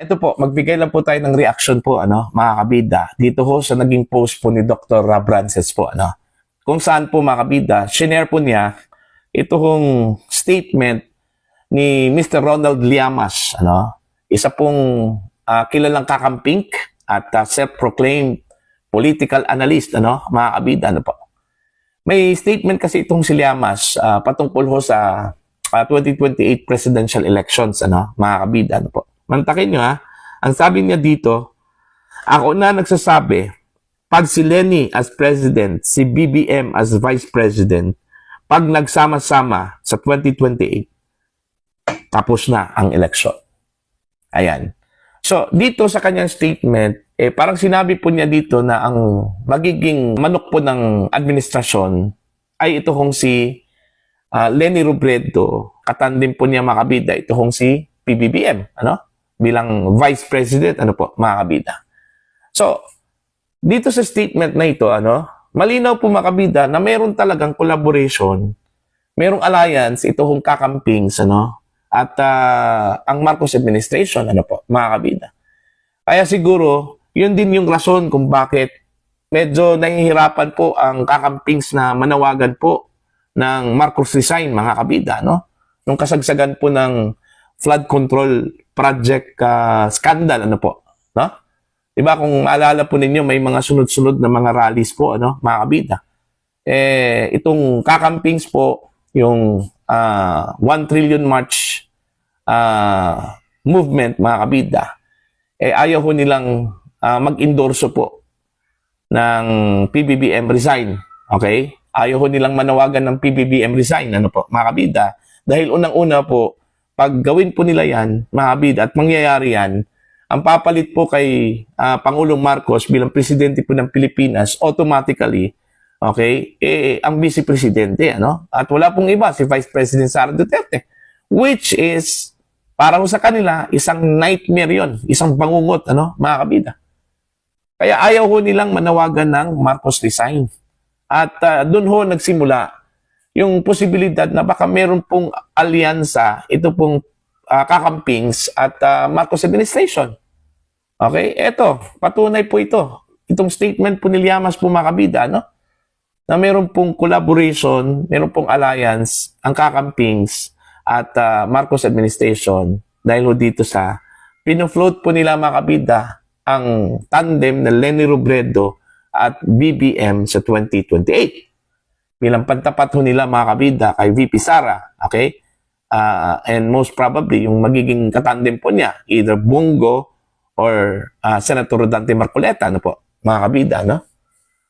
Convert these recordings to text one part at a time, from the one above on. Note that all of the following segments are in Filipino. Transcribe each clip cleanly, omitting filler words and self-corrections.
Ito po, magbigay lang po tayo ng reaction po, mga kabida. Dito ho sa naging post po ni Dr. Brances po, Kung saan po, mga kabida, shinare po niya ito hong statement ni Mr. Ronald Llamas, Isa pong kilalang kakamping at self-proclaimed political analyst, mga kabida, po. May statement kasi itong si Llamas patungkol ho sa 2028 presidential elections, mga kabida, po. Mantakin nyo, ang sabi niya dito, ako na nagsasabi, pag si Lenny as president, si BBM as vice president, pag nagsama-sama sa 2028, tapos na ang election. Ayan. So, dito sa kanyang statement, parang sinabi po niya dito na ang magiging manok po ng administrasyon ay ito kong si Lenny Robredo, katandim po niya makabida, ito kong si PBBM, bilang vice president, mga kabida. So, dito sa statement na ito, malinaw po mga kabida na meron talagang collaboration, merong alliance, ito kong kakampings, at ang Marcos administration, mga kabida. Kaya siguro, yun din yung rason kung bakit medyo nahihirapan po ang kakampings na manawagan po ng Marcos resign, mga kabida, Nung kasagsagan po ng flood control project scandal, Diba, kung maalala po ninyo, may mga sunod-sunod na mga rallies po, mga kabida. Itong kakampings po, yung 1 trillion march movement, mga kabida, ayaw ho nilang mag-endorso po ng PBBM resign. Okay? Ayaw ho nilang manawagan ng PBBM resign, mga kabida. Dahil unang-una po, pag gawin po nila yan, mga kabida, at mangyayari yan, ang papalit po kay Pangulong Marcos bilang presidente po ng Pilipinas, automatically, okay, ang vice presidente, At wala pong iba, si Vice President Sara Duterte, which is, parang sa kanila, isang nightmare yon, isang bangungot, mga kabida. Kaya ayaw ho nilang manawagan ng Marcos resign. At doon ho nagsimula yung posibilidad na baka meron pong alyansa, ito pong kakampings at Marcos administration. Okay? Eto, patunay po ito. Itong statement po ni Llamas po, mga kabida, na meron pong collaboration, meron pong alliance, ang kakampings at Marcos administration dahil ho dito sa pinofloat po nila, mga kabida, ang tandem na Lenny Robredo at BBM sa 2028. Bilang pantapat ho nila, mga kabida, kay VP Sara, okay? And most probably, yung magiging katandem po niya, either Bongo or Senator Rodante Marcoleta, mga kabida,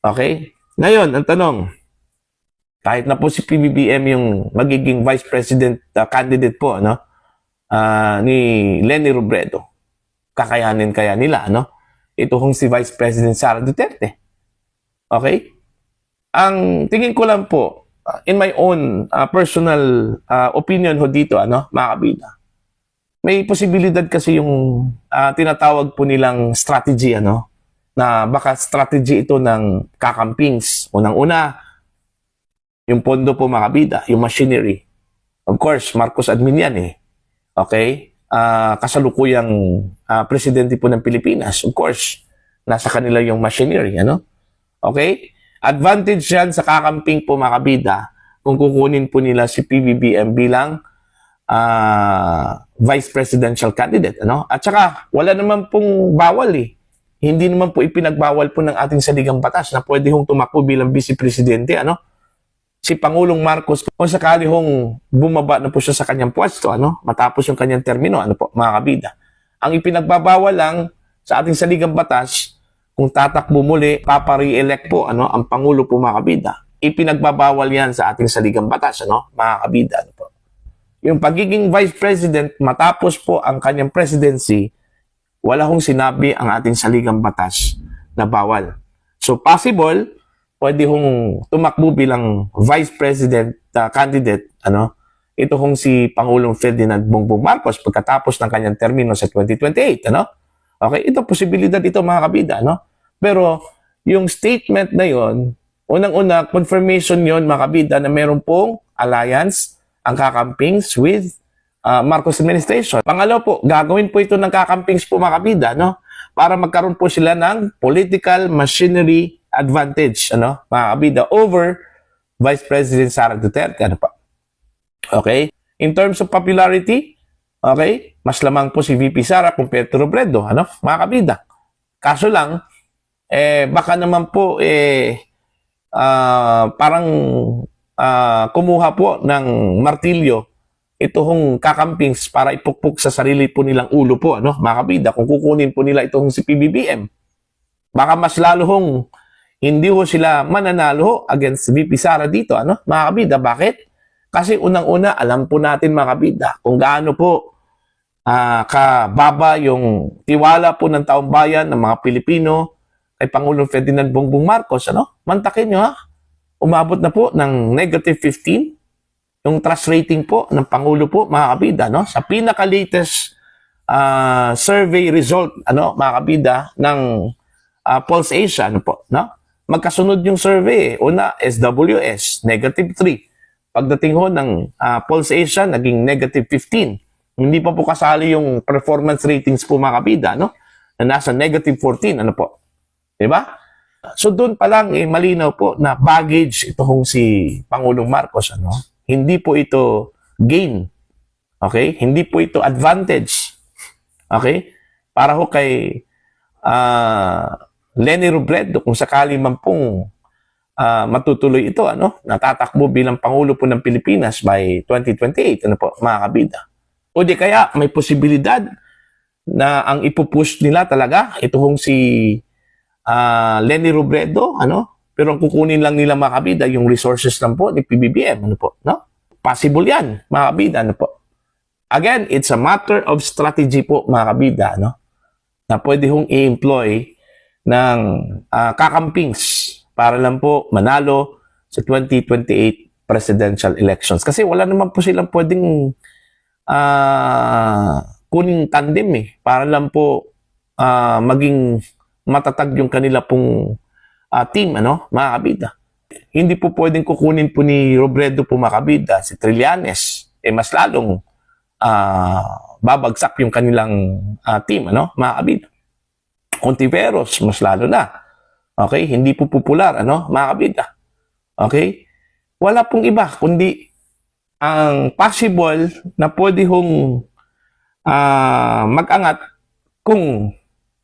Okay? Ngayon, ang tanong, kahit na po si PBBM yung magiging vice president candidate po, ni Lenny Robredo, kakayanin kaya nila, Ito kung si Vice President Sara Duterte. Okay? Ang tingin ko lang po, in my own personal opinion ho dito, mga kabida, may posibilidad kasi yung tinatawag po nilang strategy, na baka strategy ito ng kakampings. Unang-una, yung pondo po, mga kabida, yung machinery. Of course, Marcos admin yan Okay? Kasalukuyang presidente po ng Pilipinas. Of course, nasa kanila yung machinery, Okay? Advantage yan sa kakamping po, mga kabida, kung kukunin po nila si PBBM bilang vice presidential candidate, At saka, wala naman pong bawal Hindi naman po ipinagbawal po ng ating saligang batas na pwede hong tumakbo bilang vice presidente, Si Pangulong Marcos, kung sakali hong bumaba na po siya sa kanyang pwesto, matapos yung kanyang termino, mga kabida. Ang ipinagbabawal lang sa ating saligang batas, kung tatakbo muli, papa-re-elect po, ang Pangulo po, mga kabida. Ipinagbabawal yan sa ating saligang batas, mga kabida, Yung pagiging vice president, matapos po ang kanyang presidency, wala hong sinabi ang ating saligang batas na bawal. So, possible, pwede hong tumakbo bilang vice president candidate, ito hong si Pangulong Ferdinand Bongbong Marcos pagkatapos ng kanyang termino sa 2028, Okay, ito posibilidad ito, mga kabida, Pero yung statement na yon, unang-una confirmation yon, mga kabida, na meron pong alliance ang kakampings with Marcos administration. Pangalawa po, gagawin po ito ng kakampings po mga kabida, no? Para magkaroon po sila ng political machinery advantage, ano, mga kabida, over Vice President Sara Duterte, ano pa. Okay? In terms of popularity, okay, mas lamang po si VP Sara compared to Robredo, ano, mga kabida. Kaso lang, baka naman po, parang kumuha po ng martilyo itong kakampings para ipukpok sa sarili po nilang ulo po, ano, mga kabida, kung kukunin po nila itong si PBBM. Baka mas lalo hong hindi ho sila mananalo ho against VP Sara dito, ano, mga kabida. Bakit? Kasi unang-una, alam po natin mga kabida kung gaano po kababa yung tiwala po ng taong bayan ng mga Pilipino kay Pangulong Ferdinand Bongbong Marcos, ano? Mantakin nyo ha, umabot na po ng -15 yung trust rating po ng Pangulo po, mga kabida, no? Sa pinaka-latest survey result, ano, mga kabida, ng Pulse Asia, ano po, no? Magkasunod yung survey. Una, SWS, -3. Pagdating ho ng Pulse Asia, naging -15. Hindi pa po kasali yung performance ratings po, mga kabida, no? Na nasa -14, ano po. Diba? So doon pa lang, malinaw po na baggage itong si Pangulong Marcos, ano? Hindi po ito gain. Okay? Hindi po ito advantage. Okay? Para ho kay Leni Robredo, kung sakali man pong matutuloy ito, ano, natatakbo bilang Pangulo po ng Pilipinas by 2028, ano po, mga kabida. O di kaya may posibilidad na ang ipupush nila talaga, itong si Leni Robredo, ano, pero ang kukunin lang nila mga kabida, yung resources lang po ni PBBM, ano po, no? Possible yan, mga kabida, ano po. Again, it's a matter of strategy po, mga kabida, no? Na pwede hong i-employ ng kakampings para lang po manalo sa 2028 presidential elections. Kasi wala naman po silang pwedeng kuning tandem para lang po maging matatag yung kanila pong team, ano, mga kabida. Hindi po pwedeng kukunin po ni Robredo po, mga kabida, si Trillanes, mas lalong babagsak yung kanilang team, ano, mga kabida. Contiveros, mas lalo na. Okay? Hindi po popular, ano, mga kabida. Okay? Wala pong iba, kundi ang possible na pwede hong mag-angat kung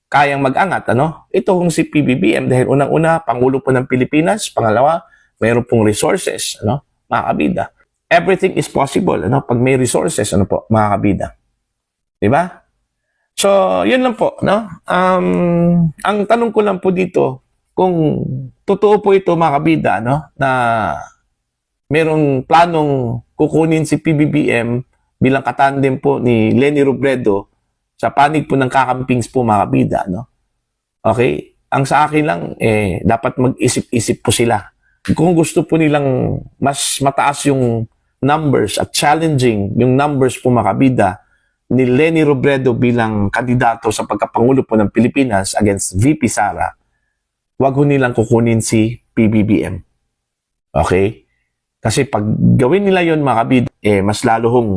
kayang mag-angat, ano? Ito hong si PBBM dahil unang-una, Pangulo po ng Pilipinas. Pangalawa, mayroon pong resources, ano? Mga kabida. Everything is possible, ano? Pag may resources, ano po, mga kabida. Diba? So, yun lang po, no? Ang tanong ko lang po dito, kung totoo po ito, mga kabida, no? Na mayroong planong kukunin si PBBM bilang katandem po ni Leni Robredo sa panig po ng kakampings po, mga kabida, no? Okay? Ang sa akin lang, dapat mag-isip-isip po sila. Kung gusto po nilang mas mataas yung numbers at challenging yung numbers po, mga kabida, ni Leni Robredo bilang kandidato sa pagkapangulo po ng Pilipinas against VP Sara, wag ho nilang kukunin si PBBM. Okay? Kasi pag gawin nila yon, mga kabida, mas lalo hong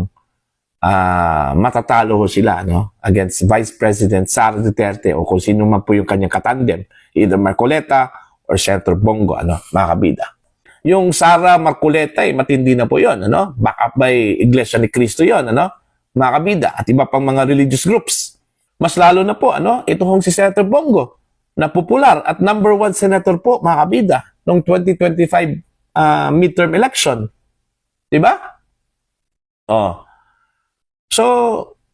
matatalo ho sila, no, against Vice President Sara Duterte o kung sino man po yung kanyang katandem, either Marcoleta or Senator Bongo, ano, mga kabida. Yung Sara Marcoleta, matindi na po yon, ano, back up by Iglesia ni Cristo yon, ano, mga kabida, at iba pang mga religious groups. Mas lalo na po, ano, ito hong si Senator Bongo, na popular at number 1 senator po, mga kabida, noong 2025 midterm election. Diba? Oh. So,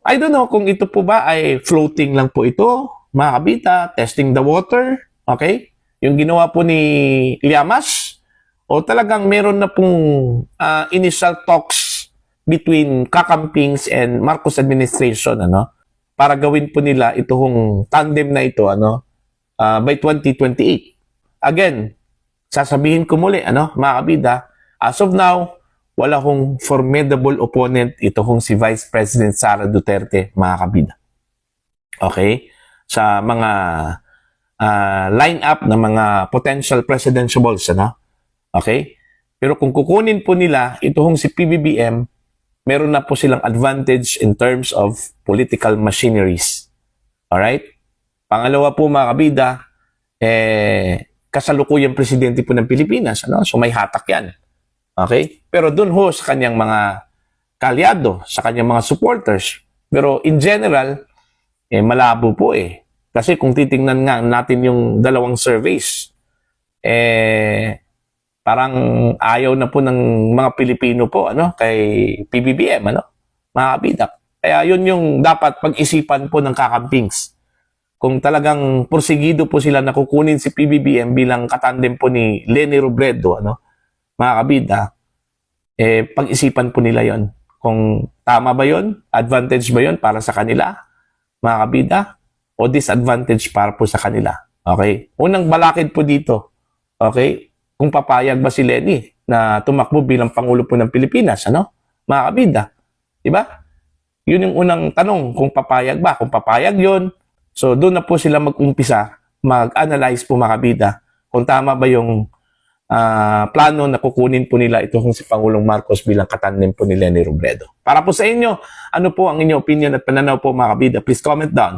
I don't know kung ito po ba ay floating lang po ito, mga kabita, testing the water, okay? Yung ginawa po ni Llamas, o talagang meron na pong initial talks between kakampings and Marcos administration, ano, para gawin po nila itong tandem na ito, ano, by 2028. Again, sasabihin ko muli, ano, mga kabida, as of now, wala hong formidable opponent, ito hong si Vice President Sara Duterte, mga kabida. Okay? Sa mga line-up ng mga potential presidentiables, ano? Okay? Pero kung kukunin po nila, ito hong si PBBM, meron na po silang advantage in terms of political machineries. Alright? Pangalawa po mga kabida, kasalukuyang presidente po ng Pilipinas. Ano? So may hatak yan. Okay? Pero dun ho sa kanyang mga kalyado, sa kanyang mga supporters. Pero in general, malabo po eh. Kasi kung titingnan nga natin yung dalawang surveys, parang ayaw na po ng mga Pilipino po kay PBBM, mga kabidak. Kaya yun yung dapat pag-isipan po ng kakampings. Kung talagang porsigido po sila na kukunin si PBBM bilang katandem po ni Leni Robredo, mga kabida, pag-isipan po nila yon. Kung tama ba yon, advantage ba yon para sa kanila, mga kabida, o disadvantage para po sa kanila. Okay? Unang balakid po dito, okay, kung papayag ba si Leni na tumakbo bilang Pangulo po ng Pilipinas, mga kabida. Diba? Yun yung unang tanong, kung papayag ba. Kung papayag yon, so doon na po sila mag-umpisa, mag-analyze po mga kabida, kung tama ba yung plano na kukunin po nila ito kung si Pangulong Marcos bilang katandem po ni Leni Robredo. Para po sa inyo, ano po ang inyong opinion at pananaw po mga kabida? Please comment down